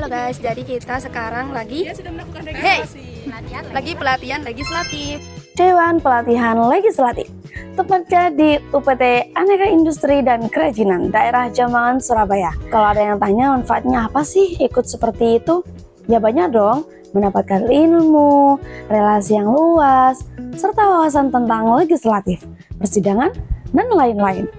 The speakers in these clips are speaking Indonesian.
Halo guys, jadi kita sekarang lagi pelatihan legislatif. Dewan Pelatihan Legislatif, tepatnya di UPT Aneka Industri dan Kerajinan, daerah Jambangan, Surabaya. Kalau ada yang tanya manfaatnya apa sih ikut seperti itu? Ya banyak dong, mendapatkan ilmu, relasi yang luas, serta wawasan tentang legislatif, persidangan, dan lain-lain.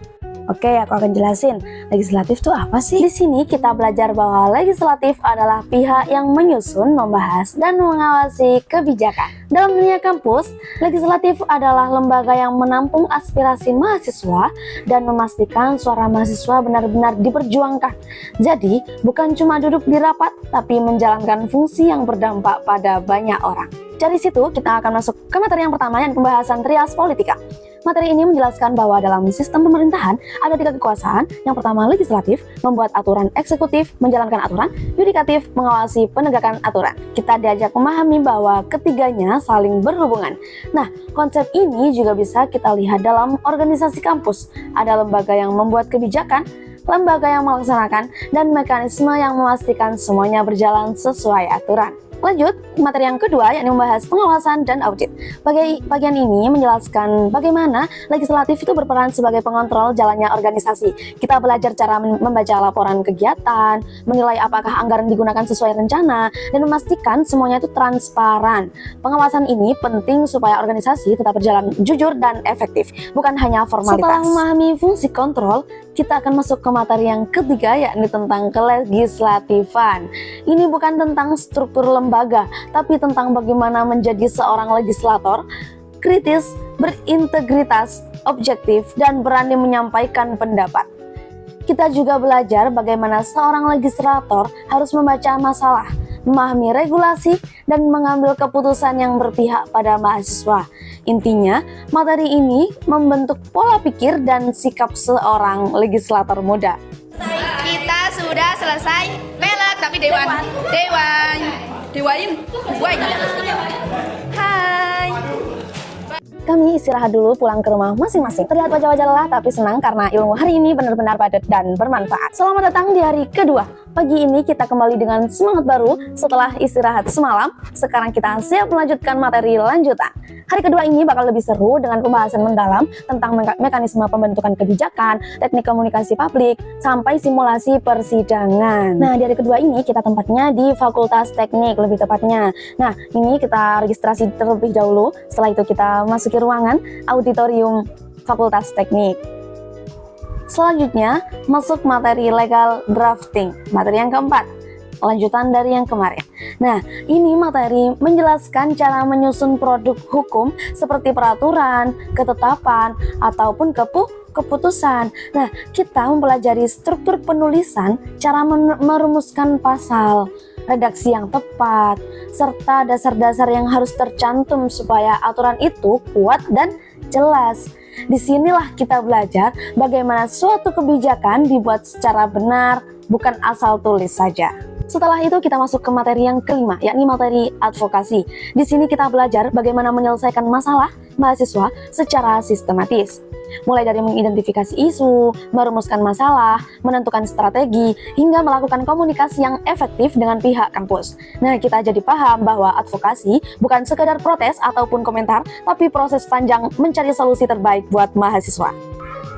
Oke, aku akan jelasin legislatif itu apa sih. Di sini kita belajar bahwa legislatif adalah pihak yang menyusun, membahas, dan mengawasi kebijakan. Dalam dunia kampus, legislatif adalah lembaga yang menampung aspirasi mahasiswa dan memastikan suara mahasiswa benar-benar diperjuangkan. Jadi, bukan cuma duduk di rapat, tapi menjalankan fungsi yang berdampak pada banyak orang. Dari situ, kita akan masuk ke materi yang pertama, yang pembahasan trias politika. Materi ini menjelaskan bahwa dalam sistem pemerintahan ada 3 kekuasaan. Yang pertama legislatif, membuat aturan; eksekutif, menjalankan aturan; yudikatif, mengawasi penegakan aturan. Kita diajak memahami bahwa ketiganya saling berhubungan. Nah, konsep ini juga bisa kita lihat dalam organisasi kampus. Ada lembaga yang membuat kebijakan, lembaga yang melaksanakan, dan mekanisme yang memastikan semuanya berjalan sesuai aturan. Lanjut, materi yang kedua yakni membahas pengawasan dan audit. Bagian ini menjelaskan bagaimana legislatif itu berperan sebagai pengontrol jalannya organisasi. Kita belajar cara membaca laporan kegiatan, menilai apakah anggaran digunakan sesuai rencana, dan memastikan semuanya itu transparan. Pengawasan ini penting supaya organisasi tetap berjalan jujur dan efektif, bukan hanya formalitas. Setelah memahami fungsi kontrol, kita akan masuk ke materi yang ketiga, yakni tentang kelegislatifan. Ini bukan tentang struktur lembaga, tapi tentang bagaimana menjadi seorang legislator kritis, berintegritas, objektif, dan berani menyampaikan pendapat. Kita juga belajar bagaimana seorang legislator harus membaca masalah, memahami regulasi, dan mengambil keputusan yang berpihak pada mahasiswa. Intinya, materi ini membentuk pola pikir dan sikap seorang legislator muda. Kita sudah selesai belak, tapi dewan. Hai. Kami istirahat dulu pulang ke rumah masing-masing. Terlihat wajah-wajah lelah tapi senang karena ilmu hari ini benar-benar padat dan bermanfaat. Selamat datang di hari kedua. Pagi ini kita kembali dengan semangat baru setelah istirahat semalam. Sekarang kita siap melanjutkan materi lanjutan. Hari kedua ini bakal lebih seru dengan pembahasan mendalam tentang mekanisme pembentukan kebijakan, teknik komunikasi publik, sampai simulasi persidangan. Nah, di hari kedua ini kita tempatnya di Fakultas Teknik lebih tepatnya. Nah, ini kita registrasi terlebih dahulu. Setelah itu kita masuki ruangan auditorium Fakultas Teknik. Selanjutnya, masuk materi legal drafting, materi yang keempat, lanjutan dari yang kemarin. Nah, ini materi menjelaskan cara menyusun produk hukum seperti peraturan, ketetapan, ataupun keputusan. Nah, kita mempelajari struktur penulisan, cara merumuskan pasal, redaksi yang tepat, serta dasar-dasar yang harus tercantum supaya aturan itu kuat dan jelas. Disinilah kita belajar bagaimana suatu kebijakan dibuat secara benar, bukan asal tulis saja. Setelah itu kita masuk ke materi yang kelima, yakni materi advokasi. Di sini kita belajar bagaimana menyelesaikan masalah mahasiswa secara sistematis. Mulai dari mengidentifikasi isu, merumuskan masalah, menentukan strategi, hingga melakukan komunikasi yang efektif dengan pihak kampus. Nah, kita jadi paham bahwa advokasi bukan sekadar protes ataupun komentar, tapi proses panjang mencari solusi terbaik buat mahasiswa.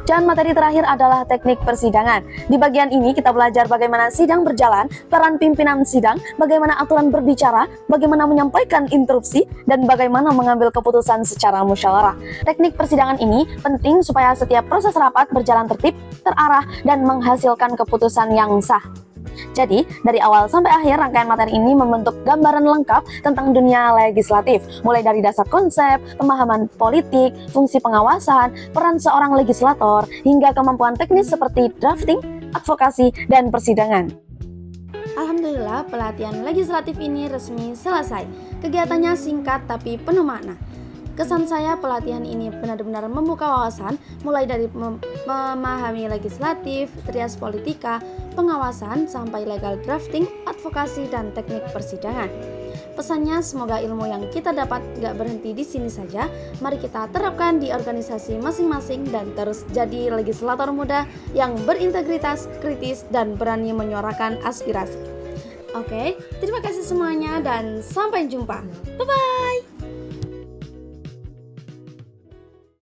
Dan materi terakhir adalah teknik persidangan. Di bagian ini kita belajar bagaimana sidang berjalan, peran pimpinan sidang, bagaimana aturan berbicara, bagaimana menyampaikan interupsi, dan bagaimana mengambil keputusan secara musyawarah. Teknik persidangan ini penting supaya setiap proses rapat berjalan tertib, terarah, dan menghasilkan keputusan yang sah. Jadi, dari awal sampai akhir rangkaian materi ini membentuk gambaran lengkap tentang dunia legislatif, mulai dari dasar konsep, pemahaman politik, fungsi pengawasan, peran seorang legislator, hingga kemampuan teknis seperti drafting, advokasi, dan persidangan. Alhamdulillah, pelatihan legislatif ini resmi selesai. Kegiatannya singkat tapi penuh makna. Kesan saya pelatihan ini benar-benar membuka wawasan, mulai dari memahami legislatif, trias politika, pengawasan, sampai legal drafting, advokasi, dan teknik persidangan. Pesannya, semoga ilmu yang kita dapat gak berhenti di sini saja. Mari kita terapkan di organisasi masing-masing dan terus jadi legislator muda yang berintegritas, kritis, dan berani menyuarakan aspirasi. Oke, terima kasih semuanya dan sampai jumpa. Bye-bye.